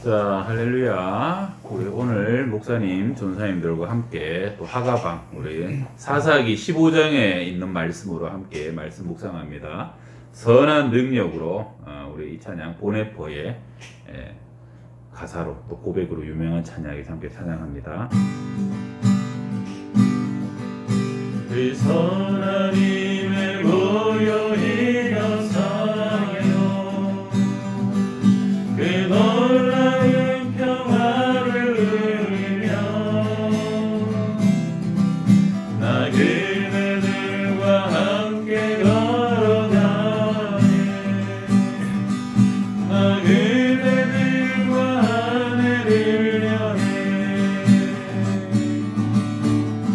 자, 할렐루야. 우리 오늘 목사님, 전사님들과 함께 또 하가방, 우리 사사기 15장에 있는 말씀으로 함께 말씀 묵상합니다. 선한 능력으로 우리 이 찬양 보네포의 가사로 또 고백으로 유명한 찬양에서 함께 찬양합니다. 그 선한 힘을 고요히 감사하여 그 놀라운 평화를 누리며 나 그대들과 함께 걸어가네 나 그대들과 하늘을 여네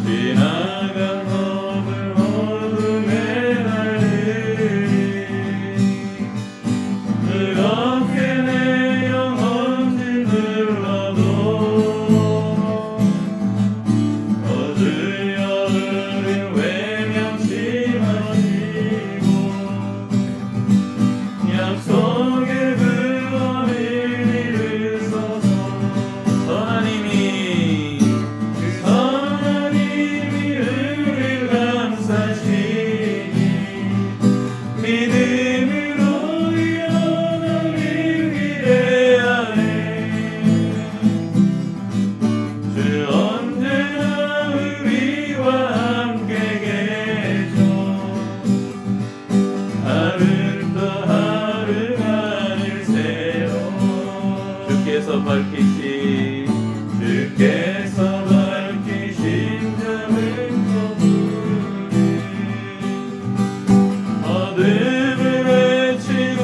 지나간 법을 모두 메달리 그렇게 내 영혼 짓눌러도 거주여 흐린 외면치 마시고 약속의 구원을 이루소서. 선한 힘이 우리를 감싸시니 믿음으로 영원을 기대하네 주 언제나 우리와 함께 계셔 하루 또 하루가 일새로 주께서 밝히신 점은 어둠을 외치고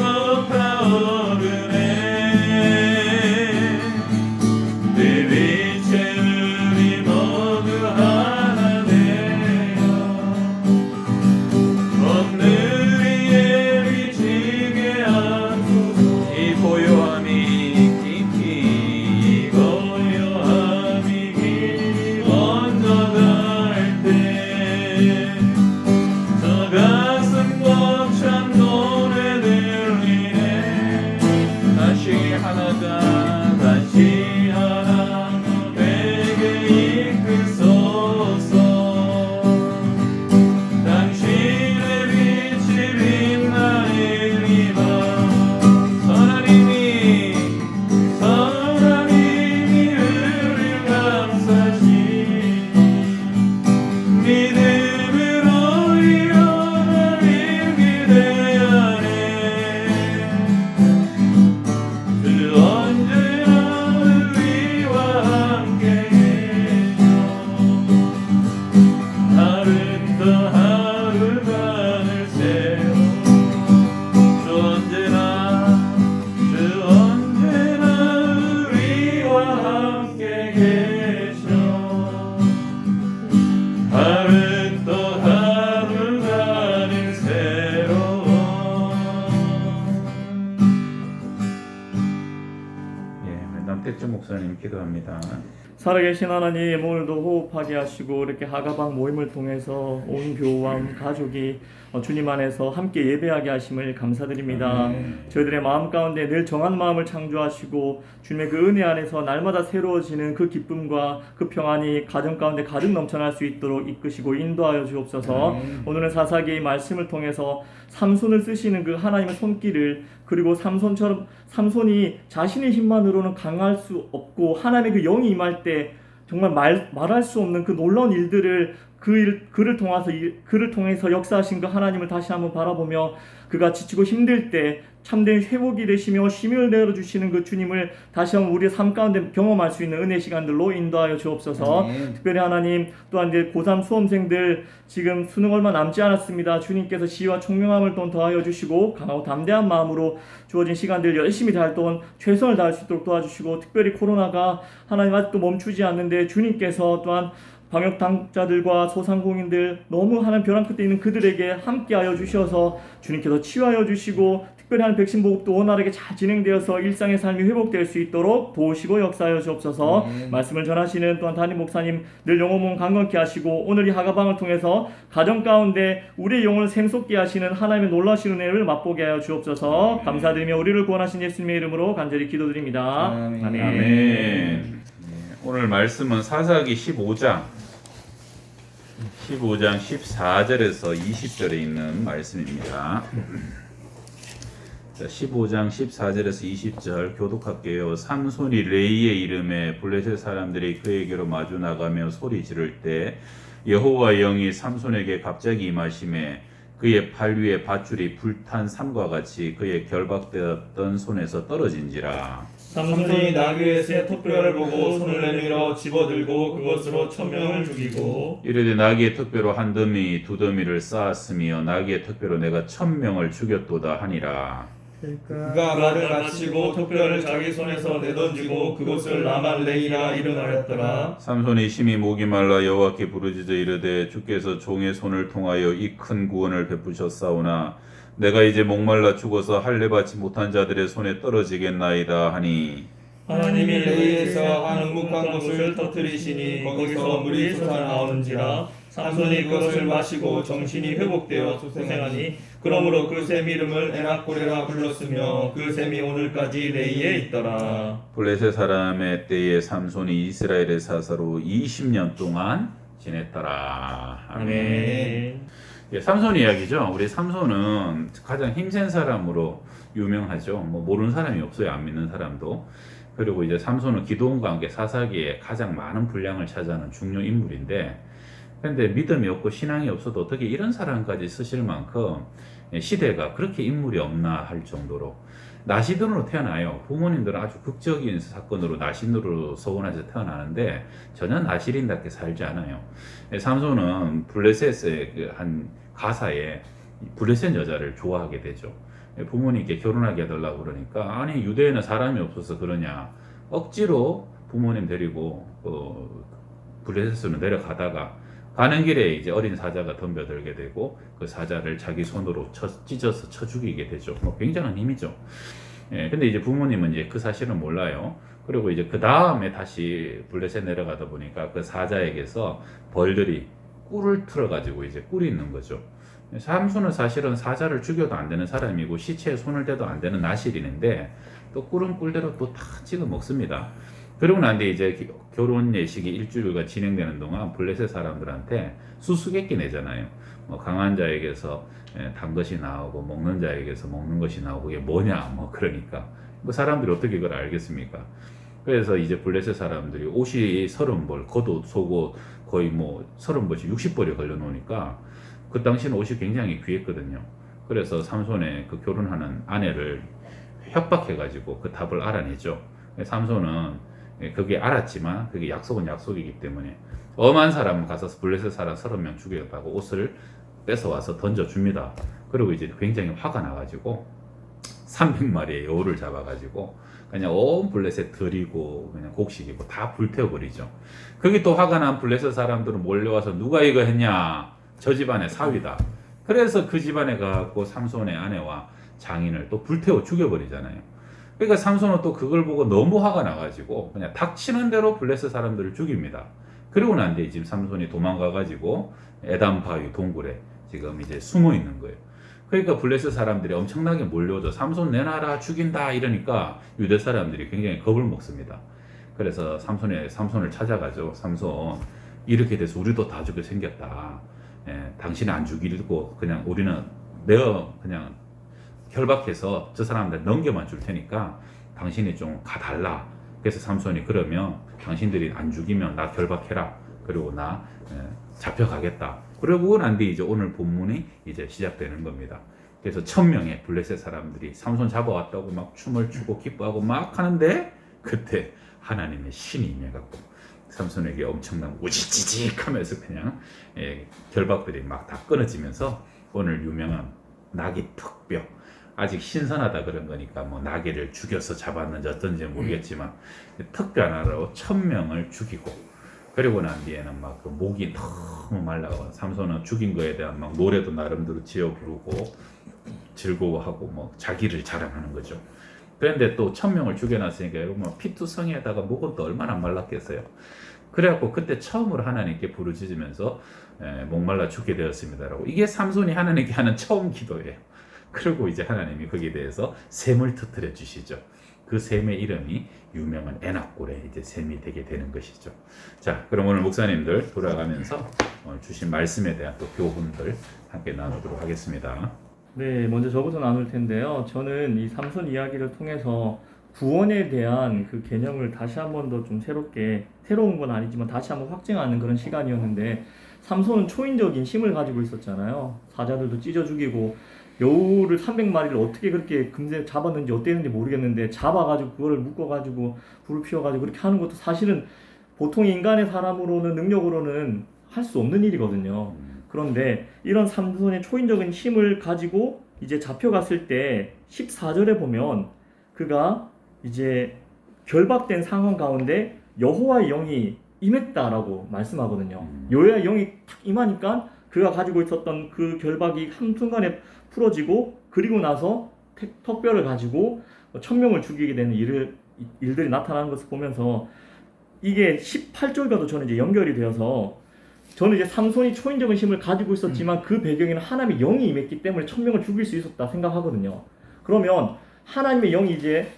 타오르네 그 빛에 우리 모두 하나 되어 오늘이 비치게 하소서. 이 고요함이 깊이 먼저 갈 때 저 가슴 벅찬 노래 들리네 다시 하나가 되게 이끄소서. 당신의 빛이 빛나리라 선한 힘이 우리를 감싸시니 믿음으로 영원을 기대하네 그 언제나 우리와 함께 계셔 하루 또 하루가 늘새로 주 언제나 우리와 함께 계셔 하루 또 하루가 늘새로. 남택준 목사님 기도합니다. 살아계신 하나님, 오늘도 호흡하게 하시고 이렇게 하가방 모임을 통해서 온 교우와 가족이 주님 안에서 함께 예배하게 하심을 감사드립니다. 저희들의 마음 가운데 늘 정한 마음을 창조하시고 주님의 그 은혜 안에서 날마다 새로워지는 그 기쁨과 그 평안이 가정 가운데 가득 넘쳐날 수 있도록 이끄시고 인도하여 주옵소서. 오늘은 사사기의 말씀을 통해서 삼손을 쓰시는 그 하나님의 손길을, 그리고 삼손이 자신의 힘만으로는 강할 수 없고 하나님의 그 영이 임할 때 정말 말할 수 없는 그 놀라운 일들을 그를 통해서 역사하신 그 하나님을 다시 한번 바라보며 그가 지치고 힘들 때 참된 회복이 되시며 힘을 내어주시는 그 주님을 다시 한번 우리의 삶 가운데 경험할 수 있는 은혜 시간들로 인도하여 주옵소서. 특별히 하나님, 또한 이제 고3 수험생들 지금 수능 얼마 남지 않았습니다. 주님께서 지혜와 총명함을 또 더하여 주시고 강하고 담대한 마음으로 주어진 시간들 열심히 잘 또 최선을 다할 수 있도록 도와주시고, 특별히 코로나가 하나님 아직도 멈추지 않는데 주님께서 또한 방역 당국자들과 소상공인들 너무 하나님 벼랑 끝에 있는 그들에게 함께하여 주셔서 주님께서 치유하여 주시고 특별한 백신 보급도 원활하게 잘 진행되어서 일상의 삶이 회복될 수 있도록 도우시고 역사하여 주옵소서. 말씀을 전하시는 또한 담임 목사님 늘 영혼 몸 강건케 하시고 오늘 이 하가방을 통해서 가정 가운데 우리의 영혼을 샘솟게 하시는 하나님의 놀라신 은혜를 맛보게 하여 주옵소서. 감사드리며 우리를 구원하신 예수님의 이름으로 간절히 기도드립니다. 아멘. 아멘. 네, 오늘 말씀은 사사기 15장 14절에서 20절에 있는 말씀입니다. 자, 15장 14절에서 20절 교독할게요. 삼손이 레이의 이름에 블레셋 사람들이 그에게로 마주 나가며 소리 지를 때 여호와 영이 삼손에게 갑자기 임하심에 그의 팔 위에 밧줄이 불탄 삼과 같이 그의 결박되었던 손에서 떨어진지라. 삼손이 나귀의 새 턱뼈를 보고 손을 내밀어 집어들고 그것으로 1000명을 죽이고 이르되 나귀의 턱뼈로 한 더미 두 더미를 쌓았으며 나귀의 턱뼈로 내가 1000명을 죽였도다 하니라. 그가 말을 마치고 턱뼈를 자기 손에서 내던지고 그곳을 라말레이라 이름하였더라. 삼손이 심히 목이 말라 여호와께 부르짖어 이르되 주께서 종의 손을 통하여 이 큰 구원을 베푸셨사오나 내가 이제 목말라 죽어서 할례 받지 못한 자들의 손에 떨어지겠나이다 하니 하나님이 레이에서 한 묵묵한 곳을 터뜨리시니 거기서 물이 솟아나오는지라. 삼손이 그것을 마시고 정신이 회복되어 소생하니 그러므로 그 샘 이름을 에나코레라 불렀으며 그 샘이 오늘까지 레이에 있더라. 블레셋 사람의 때에 삼손이 이스라엘의 사사로 20년 동안 지냈더라. 아멘. 예, 삼손 이야기죠. 우리 삼손은 가장 힘센 사람으로 유명하죠. 뭐 모르는 사람이 없어요. 안 믿는 사람도. 그리고 이제 삼손은 기도원과 함께 사사기에 가장 많은 분량을 차지하는 중요 인물인데, 근데 믿음이 없고 신앙이 없어도 어떻게 이런 사람까지 쓰실 만큼 시대가 그렇게 인물이 없나 할 정도로 나시든으로 태어나요. 부모님들은 아주 극적인 사건으로 나시든으로 서원해서 태어나는데 전혀 나시린답게 살지 않아요. 삼손은 블레셋의 한 가사에 블레셋 여자를 좋아하게 되죠. 부모님께 결혼하게 해달라고 그러니까 아니 유대에는 사람이 없어서 그러냐 억지로 부모님 데리고 블레셋으로 내려가다가 가는 길에 이제 어린 사자가 덤벼들게 되고 그 사자를 자기 손으로 찢어서 쳐 죽이게 되죠. 뭐 굉장한 힘이죠. 예, 근데 이제 부모님은 이제 그 사실을 몰라요. 그리고 이제 그 다음에 다시 블레셋 내려가다 보니까 그 사자에게서 벌들이 꿀을 틀어가지고 이제 꿀이 있는 거죠. 삼손은 사실은 사자를 죽여도 안 되는 사람이고 시체에 손을 대도 안 되는 나실인데 또 꿀은 꿀대로 또 다 찍어 먹습니다. 그러고 난 뒤에 이제 결혼 예식이 일주일간 진행되는 동안 블레셋 사람들한테 수수께끼 내잖아요. 뭐 강한 자에게서 단 것이 나오고 먹는 자에게서 먹는 것이 나오고 이게 뭐냐 뭐 그러니까 뭐 사람들이 어떻게 그걸 알겠습니까? 그래서 이제 블레셋 사람들이 옷이 30벌, 겉옷, 속옷 거의 뭐 30벌씩 60벌이 걸려 놓으니까 그 당시는 옷이 굉장히 귀했거든요. 그래서 삼손의 그 결혼하는 아내를 협박해가지고 그 답을 알아내죠. 삼손은 그게 알았지만 그게 약속은 약속이기 때문에 엄한 사람은 가서 블레셋 사람 30명 죽였다고 옷을 뺏어와서 던져줍니다. 그리고 이제 굉장히 화가 나가지고 300마리의 여우를 잡아가지고 그냥 온 블레셋 들이고 그냥 곡식이고 다 불태워버리죠. 거기 또 화가 난 블레셋 사람들은 몰려와서 누가 이거 했냐, 저 집안의 사위다. 그래서 그 집안에 가고 삼손의 아내와 장인을 또 불태워 죽여버리잖아요. 그러니까 삼손은 또 그걸 보고 너무 화가 나가지고 그냥 닥치는 대로 블레셋 사람들을 죽입니다. 그리고 난 뒤에 지금 삼손이 도망가가지고 에담 바위 동굴에 지금 이제 숨어 있는 거예요. 그러니까 블레셋 사람들이 엄청나게 몰려오죠. 삼손 내놔라 죽인다 이러니까 유대 사람들이 굉장히 겁을 먹습니다. 그래서 삼손을 찾아가죠. 삼손 이렇게 돼서 우리도 다 죽게 생겼다. 당신은 안 죽이고 그냥 우리는 내가 그냥 결박해서 저 사람들 넘겨만 줄 테니까 당신이 좀 가달라. 그래서 삼손이 그러면 당신들이 안 죽이면 나 결박해라. 그리고 나 잡혀가겠다. 그러고 난 뒤에 이제 오늘 본문이 이제 시작되는 겁니다. 그래서 1000명의 블레셋 사람들이 삼손 잡아왔다고 막 춤을 추고 기뻐하고 막 하는데 그때 하나님의 신이 임해갖고 삼손에게 엄청난 우지지직 하면서 그냥 결박들이 막 다 끊어지면서 오늘 유명한 나귀 턱뼈, 아직 신선하다 그런 거니까 뭐 나귀를 죽여서 잡았는지 어떤지 모르겠지만 턱뼈 하나로 1000명을 죽이고 그리고 난 뒤에는 막 그 목이 너무 말라가 삼손은 죽인 거에 대한 막 노래도 나름대로 지어 부르고 즐거워하고 뭐 자기를 자랑하는 거죠. 그런데 또 1000명을 죽여놨으니까 이거 뭐 피투성이에다가 목은 또 얼마나 말랐겠어요. 그래갖고 그때 처음으로 하나님께 부르짖으면서 목말라 죽게 되었습니다라고. 이게 삼손이 하나님께 하는 처음 기도예요. 그리고 이제 하나님이 거기에 대해서 샘을 터뜨려 주시죠. 그 샘의 이름이 유명한 에낙골의 이제 샘이 되게 되는 것이죠. 자, 그럼 오늘 목사님들 돌아가면서 주신 말씀에 대한 또 교훈들 함께 나누도록 하겠습니다. 네, 먼저 저부터 나눌 텐데요. 저는 이 삼손 이야기를 통해서 구원에 대한 그 개념을 다시 한 번 더 좀 새로운 건 아니지만 다시 한번 확증하는 그런 시간이었는데, 삼손은 초인적인 힘을 가지고 있었잖아요. 사자들도 찢어 죽이고 여우를 300마리를 어떻게 그렇게 금세 잡았는지 어땠는지 모르겠는데 잡아가지고 그거를 묶어가지고 불을 피워가지고 그렇게 하는 것도 사실은 보통 인간의 사람으로는 능력으로는 할 수 없는 일이거든요. 그런데 이런 삼손의 초인적인 힘을 가지고 이제 잡혀갔을 때 14절에 보면 그가 이제 결박된 상황 가운데 여호와의 영이 임했다라고 말씀하거든요. 여호와의 영이 탁 임하니까 그가 가지고 있었던 그 결박이 한순간에 풀어지고, 그리고 나서 턱뼈를 가지고 1000명을 죽이게 되는 일들이 나타나는 것을 보면서 이게 18절과도 저는 이제 연결이 되어서, 저는 이제 삼손이 초인적인 힘을 가지고 있었지만 그 배경에는 하나님의 영이 임했기 때문에 1000명을 죽일 수 있었다 생각하거든요. 그러면 하나님의 영이 이제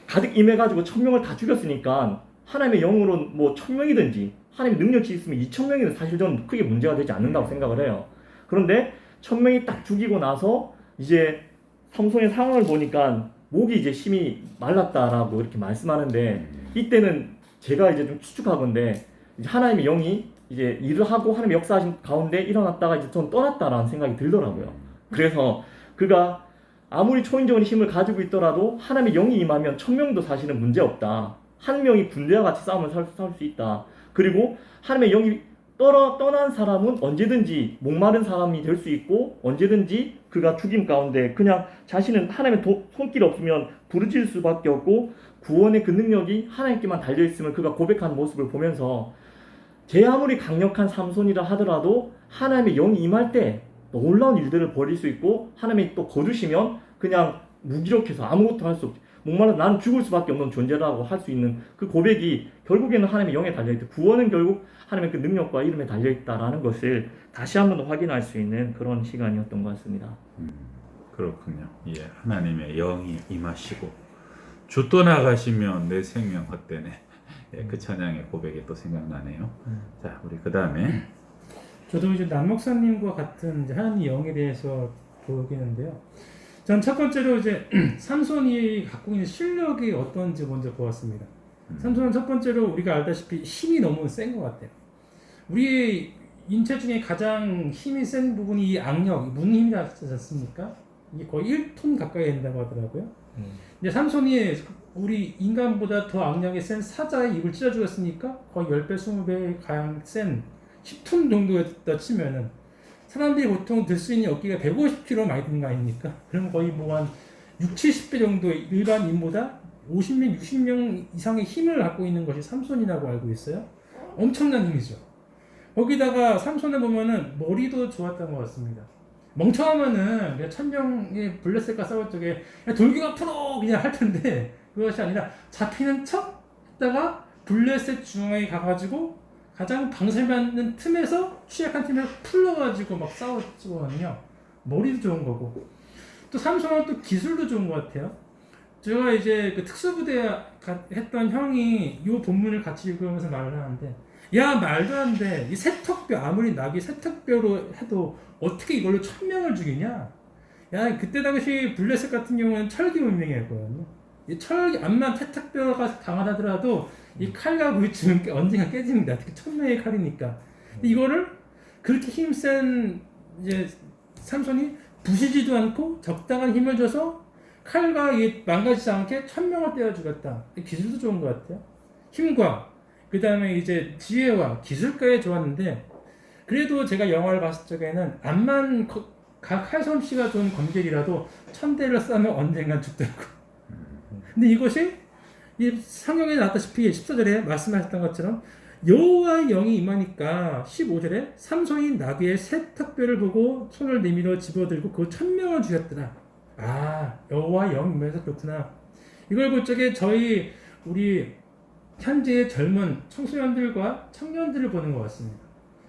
가득 임해가지고 1000명을 다 죽였으니까 하나님의 영으로 뭐 1000명이든지 하나님의 능력이 있으면 2000명이든 사실 저는 크게 문제가 되지 않는다고 생각을 해요. 그런데 1000명이 딱 죽이고 나서 이제 삼손의 상황을 보니까 목이 이제 힘이 말랐다라고 이렇게 말씀하는데, 이때는 제가 이제 좀 추측하건데 이제 하나님의 영이 이제 일을 하고 하나님의 역사하신 가운데 일어났다가 이제 좀 떠났다라는 생각이 들더라고요. 그래서 그가 아무리 초인적인 힘을 가지고 있더라도 하나님의 영이 임하면 1000명도 사실은 문제없다. 한 명이 군대와 같이 싸움을 살 수 있다. 그리고 하나님의 영이 떠난 사람은 언제든지 목마른 사람이 될 수 있고, 언제든지 그가 죽임 가운데 그냥 자신은 하나님의 손길 없으면 부르짖을 수밖에 없고, 구원의 그 능력이 하나님께만 달려있음을 그가 고백하는 모습을 보면서 제 아무리 강력한 삼손이라 하더라도 하나님의 영이 임할 때 놀라운 일들을 벌일 수 있고, 하나님이 또 거두시면 그냥 무기력해서 아무것도 할 수 없지, 목말라 나는 죽을 수밖에 없는 존재라고 할 수 있는 그 고백이 결국에는 하나님의 영에 달려있다. 구원은 결국 하나님의 그 능력과 이름에 달려있다라는 것을 다시 한 번 더 확인할 수 있는 그런 시간이었던 것 같습니다. 그렇군요. 예, 하나님의 영이 임하시고 주 떠나가시면 내 생명 헛되네. 예, 그 찬양의 고백이 또 생각나네요. 자, 우리 그 다음에 저도 이제 남 목사님과 같은 이제 하나님 영에 대해서 보겠는데요. 전 첫 번째로 이제 삼손이 갖고 있는 실력이 어떤지 먼저 보았습니다. 삼손은 첫 번째로 우리가 알다시피 힘이 너무 센 것 같아요. 우리 인체 중에 가장 힘이 센 부분이 이 악력, 문힘이지 않습니까? 이게 거의 1톤 가까이 된다고 하더라고요. 이제 삼손이 우리 인간보다 더 악력이 센 사자의 입을 찢어 죽였으니까 거의 10배, 20배 가량 센 10톤 정도였다 치면은 사람들이 보통 들 수 있는 어깨가 150kg 많이 드는 거 아닙니까? 그럼 거의 뭐 한 60, 70배 정도 일반인보다 50명, 60명 이상의 힘을 갖고 있는 것이 삼손이라고 알고 있어요. 엄청난 힘이죠. 거기다가 삼손을 보면은 머리도 좋았던 것 같습니다. 멍청하면은 1000명의 블레셋과 싸울 적에 돌기가 풀어 그냥 할 텐데, 그것이 아니라 잡히는 척 했다가 블레셋 중앙에 가가지고 가장 방설맞는 틈에서 취약한 팀을 풀러가지고 막 싸웠거든요. 머리도 좋은 거고, 또 삼손은 또 기술도 좋은 것 같아요. 제가 이제 그 특수부대 했던 형이 이 본문을 같이 읽으면서 말을 하는데, 야 말도 안 돼. 이 세턱뼈, 아무리 낙이 세턱뼈로 해도 어떻게 이걸로 1000명을 죽이냐. 야 그때 당시 블레셋 같은 경우는 철기 문명이었거든요. 이 철기 암만 세턱뼈가 강하다더라도 이 칼과 부딪히면 언젠가 깨집니다. 특히 1000명의 칼이니까. 근데 이거를 그렇게 힘센 이제 삼손이 부시지도 않고 적당한 힘을 줘서 칼과 망가지지 않게 1000명을 때려 죽였다. 기술도 좋은 것 같아요. 힘과 그 다음에 이제 지혜와 기술까지 좋았는데, 그래도 제가 영화를 봤을 적에는 암만 각 칼솜씨가 좋은 검객이라도 1000대를 쏴면 언젠간 죽더라고. 근데 이것이 이 성경에 나왔다시피 14절에 말씀하셨던 것처럼 여호와의 영이 임하니까 15절에 삼손이 나귀의 새 턱뼈를 보고 손을 내밀어 집어들고 그 1000명을 죽였더라. 아, 여호와의 영이 임해서 그렇구나. 이걸 볼 적에 우리 현재의 젊은 청소년들과 청년들을 보는 것 같습니다.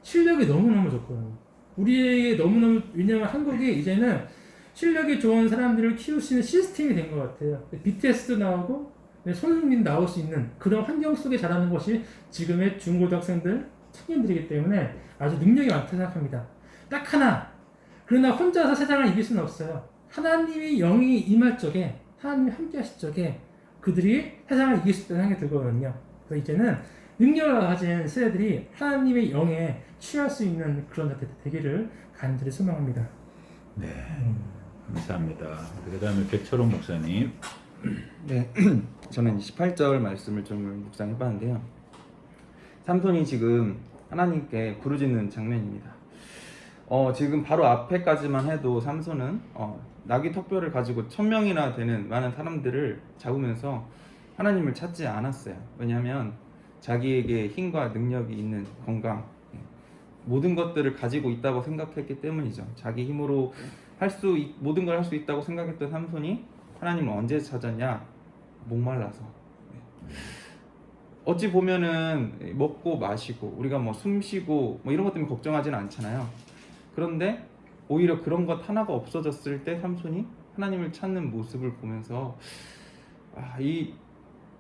실력이 너무너무 좋거든요. 우리에게 너무너무, 왜냐하면 한국이 이제는 실력이 좋은 사람들을 키울 수 있는 시스템이 된 것 같아요. BTS도 나오고 손흥민 나올 수 있는 그런 환경 속에 자라는 것이 지금의 중고등학생들, 청년들이기 때문에 아주 능력이 많다고 생각합니다. 딱 하나, 그러나 혼자서 세상을 이길 수는 없어요. 하나님의 영이 임할 적에, 하나님이 함께 하실 적에 그들이 세상을 이길 수 있다는 생각이 들거든요. 그래서 이제는 능력을 가진 세대들이 하나님의 영에 취할 수 있는 그런 자들 되기를 간절히 소망합니다. 네, 감사합니다. 그 다음에 백철원 목사님. 네, 저는 18절 말씀을 좀 묵상해봤는데요. 삼손이 지금 하나님께 부르짖는 장면입니다. 지금 바로 앞에까지만 해도 삼손은 나귀 턱뼈를 가지고 1000명이나 되는 많은 사람들을 잡으면서 하나님을 찾지 않았어요. 왜냐하면 자기에게 힘과 능력이 있는 건강, 모든 것들을 가지고 있다고 생각했기 때문이죠. 자기 힘으로 모든 걸 할 수 있다고 생각했던 삼손이 하나님을 언제 찾았냐? 목말라서. 어찌 보면은 먹고 마시고 우리가 뭐 숨쉬고 뭐 이런 것 때문에 걱정하지는 않잖아요. 그런데 오히려 그런 것 하나가 없어졌을 때 삼손이 하나님을 찾는 모습을 보면서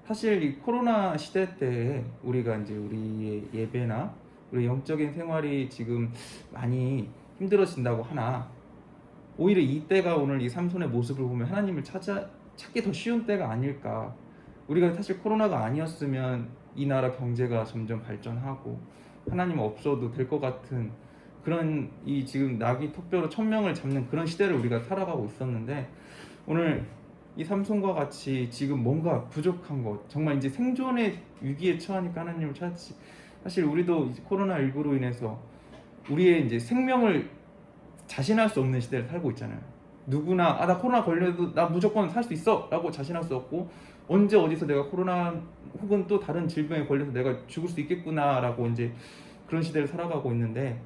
사실 이 코로나 시대 때 우리가 이제 우리의 예배나 우리 영적인 생활이 지금 많이 힘들어진다고 하나 오히려 이때가 오늘 이 삼손의 모습을 보면 하나님을 찾기 더 쉬운 때가 아닐까. 우리가 사실 코로나가 아니었으면 이 나라 경제가 점점 발전하고 하나님 없어도 될 것 같은 그런 이 지금 나귀 턱뼈로 1000명을 잡는 그런 시대를 우리가 살아가고 있었는데 오늘 이 삼손과 같이 지금 뭔가 부족한 것, 정말 이제 생존의 위기에 처하니까 하나님을 찾지. 사실 우리도 코로나19로 인해서 우리의 이제 생명을 자신할 수 없는 시대를 살고 있잖아요. 누구나 나 코로나 걸려도 나 무조건 살 수 있어 라고 자신할 수 없고 언제 어디서 내가 코로나 혹은 또 다른 질병에 걸려서 내가 죽을 수 있겠구나 라고 이제 그런 시대를 살아가고 있는데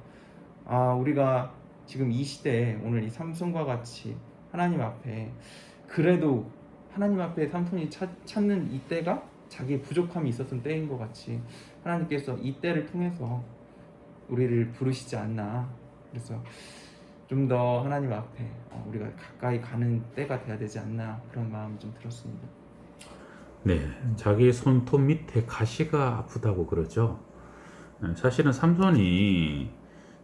우리가 지금 이 시대에 오늘 이 삼손과 같이 하나님 앞에 그래도 하나님 앞에 삼손이 찾는 이때가 자기의 부족함이 있었던 때인 것 같이 하나님께서 이 때를 통해서 우리를 부르시지 않나. 그래서 좀 더 하나님 앞에 우리가 가까이 가는 때가 돼야 되지 않나 그런 마음이 좀 들었습니다. 네, 자기 손톱 밑에 가시가 아프다고 그러죠. 사실은 삼손이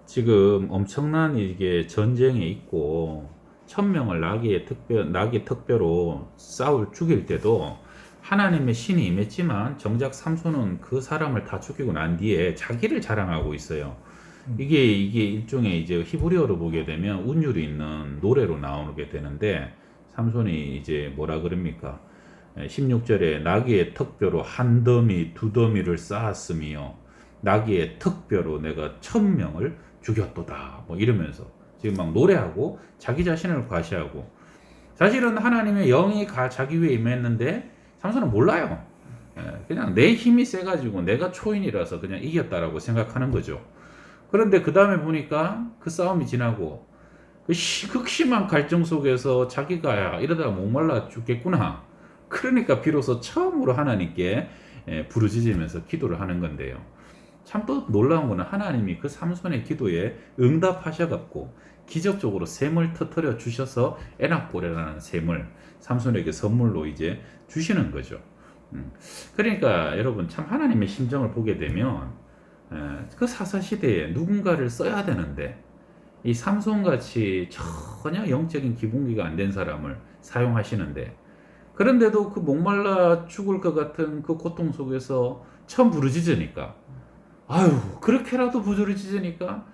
지금 엄청난 이게 전쟁에 있고 1000명을 나귀 턱뼈로 죽일 때도 하나님의 신이 임했지만 정작 삼손은 그 사람을 다 죽이고 난 뒤에 자기를 자랑하고 있어요. 이게 일종의 이제 히브리어로 보게 되면 운율이 있는 노래로 나오게 되는데 삼손이 이제 뭐라 그럽니까? 16절에 나귀의 턱뼈로 한 더미 두 더미를 쌓았으며 나귀의 턱뼈로 내가 1000명을 죽였도다. 뭐 이러면서 지금 막 노래하고 자기 자신을 과시하고 사실은 하나님의 영이 자기 위에 임했는데 삼손은 몰라요. 그냥 내 힘이 세가지고 내가 초인이라서 그냥 이겼다라고 생각하는 거죠. 그런데 그 다음에 보니까 그 싸움이 지나고 그 극심한 갈등 속에서 자기가 이러다가 목말라 죽겠구나. 그러니까 비로소 처음으로 하나님께 부르짖으면서 기도를 하는 건데요. 참 또 놀라운 거는 하나님이 그 삼손의 기도에 응답하셔갖고 기적적으로 샘을 터뜨려 주셔서 에낙보레라는 샘을 삼손에게 선물로 이제 주시는 거죠. 그러니까 여러분 참 하나님의 심정을 보게 되면 그 사사시대에 누군가를 써야 되는데 이 삼손같이 전혀 영적인 기본기가 안 된 사람을 사용하시는데 그런데도 그 목말라 죽을 것 같은 그 고통 속에서 처음 부르짖으니까 그렇게라도 부르짖으니까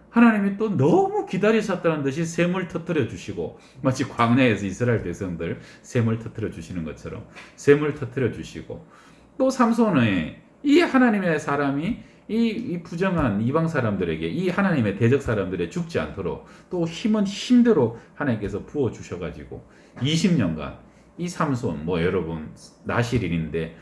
하나님이 또 너무 기다리셨다는 듯이 샘을 터뜨려 주시고 마치 광야에서 이스라엘 백성들 샘을 터뜨려 주시는 것처럼 샘을 터뜨려 주시고 또 삼손의 이 하나님의 사람이 이 부정한 이방 사람들에게 이 하나님의 대적 사람들에 죽지 않도록 또 힘은 힘대로 하나님께서 부어 주셔가지고 20년간 이 삼손 뭐 여러분 나실인인데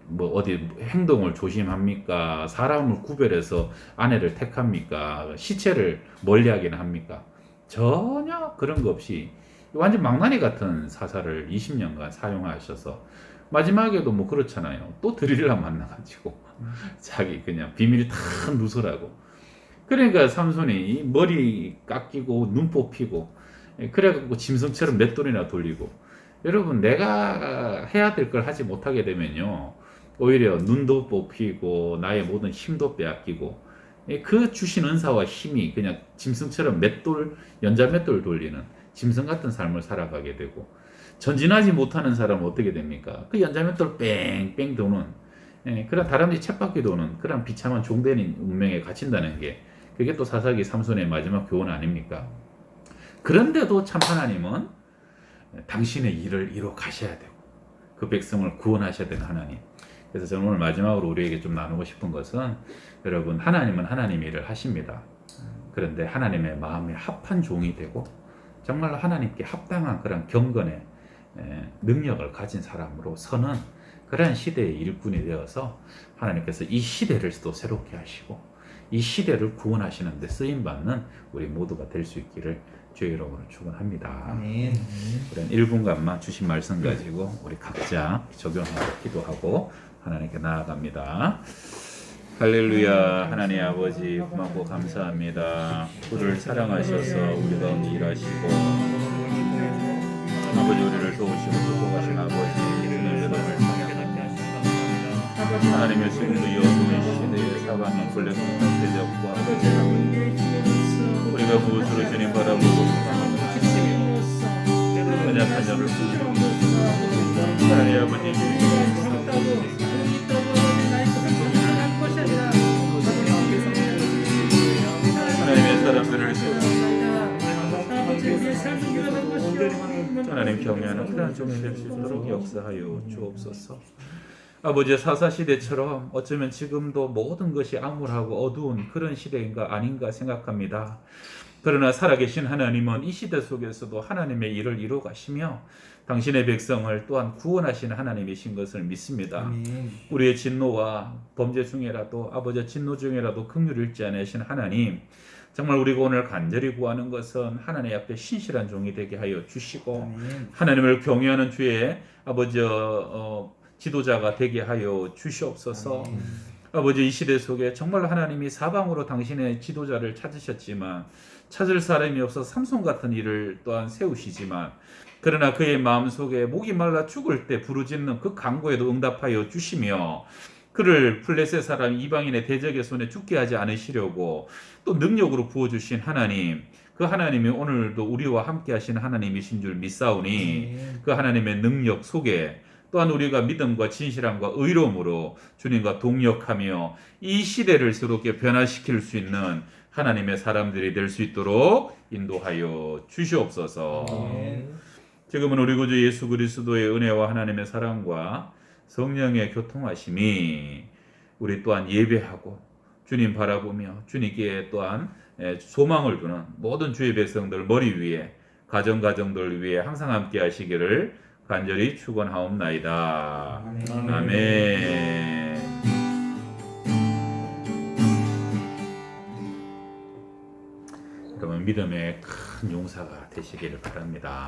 뭐 어디 행동을 조심합니까? 사람을 구별해서 아내를 택합니까? 시체를 멀리하기는 합니까? 전혀 그런 거 없이 완전 망나니 같은 사사를 20년간 사용하셔서 마지막에도 뭐 그렇잖아요. 또 드릴라 만나가지고 자기 그냥 비밀 다 누설하고. 그러니까 삼손이 머리 깎이고 눈 뽑히고 그래갖고 짐승처럼 맷돌이나 돌리고. 여러분 내가 해야 될 걸 하지 못하게 되면요 오히려 눈도 뽑히고 나의 모든 힘도 빼앗기고 그 주신 은사와 힘이 그냥 짐승처럼 연자 맷돌 돌리는 짐승 같은 삶을 살아가게 되고, 전진하지 못하는 사람은 어떻게 됩니까? 그 연자 맷돌 뺑뺑 도는 그런 다람쥐 쳇바퀴 도는 그런 비참한 종된 운명에 갇힌다는 게 그게 또 사사기 삼손의 마지막 교훈 아닙니까? 그런데도 참 하나님은 당신의 일을 이뤄 가셔야 되고 그 백성을 구원하셔야 되는 하나님. 그래서 저는 오늘 마지막으로 우리에게 좀 나누고 싶은 것은, 여러분 하나님은 하나님의 일을 하십니다. 그런데 하나님의 마음에 합한 종이 되고 정말로 하나님께 합당한 그런 경건의 능력을 가진 사람으로 서는 그런 시대의 일꾼이 되어서 하나님께서 이 시대를 또 새롭게 하시고 이 시대를 구원하시는 데 쓰임받는 우리 모두가 될 수 있기를 주의 이름으로 축원합니다. 아멘. 그런 1분간만 주신 말씀 가지고 우리 각자 적용하고 기도하고 하나님께 나아갑니다. 할렐루야. 하나님 아버지 고맙고 감사합니다. 우리를 사랑하셔서 우리 가운데 일하시고 아버지 우리를 도우시고 축복하신 아버지 주님의 이름을 찬양합니다. 하나님의 지금도 이 어둠의 시대에 사방의 불량한 대적과 우리가 무엇으로 주님 바라보고 언약한 자를 부르시고 하나님 아버지 하나님의 사람들을 하나님 경외하는 그런 종이 될 수 있도록 역사하여 주옵소서. 아버지 사사시대처럼 어쩌면 지금도 모든 것이 암울하고 어두운 그런 시대인가 아닌가 생각합니다. 그러나 살아계신 하나님은 이 시대 속에서도 하나님의 일을 이루어 가시며 당신의 백성을 또한 구원하시는 하나님이신 것을 믿습니다. 아멘. 우리의 진노와 범죄 중에라도 아버지 진노 중에라도 긍휼을 잃지 않으신 하나님, 정말 우리가 오늘 간절히 구하는 것은 하나님 앞에 신실한 종이 되게 하여 주시고 아멘. 하나님을 경외하는 주의 아버지 지도자가 되게 하여 주시옵소서. 아멘. 아버지 이 시대 속에 정말 하나님이 사방으로 당신의 지도자를 찾으셨지만 찾을 사람이 없어서 삼손 같은 일을 또한 세우시지만, 그러나 그의 마음속에 목이 말라 죽을 때 부르짖는 그 간구에도 응답하여 주시며 그를 블레셋 사람 이방인의 대적의 손에 죽게 하지 않으시려고 또 능력으로 부어주신 하나님, 그 하나님이 오늘도 우리와 함께 하시는 하나님이신 줄 믿사오니 그 하나님의 능력 속에 또한 우리가 믿음과 진실함과 의로움으로 주님과 동역하며 이 시대를 새롭게 변화시킬 수 있는 하나님의 사람들이 될 수 있도록 인도하여 주시옵소서. 지금은 우리 구주 예수 그리스도의 은혜와 하나님의 사랑과 성령의 교통하심이 우리 또한 예배하고 주님 바라보며 주님께 또한 소망을 두는 모든 주의 백성들 머리 위에 가정들 위에 항상 함께 하시기를 간절히 축원하옵나이다. 아멘. 그러면 믿음의 큰 용사가 되시기를 바랍니다.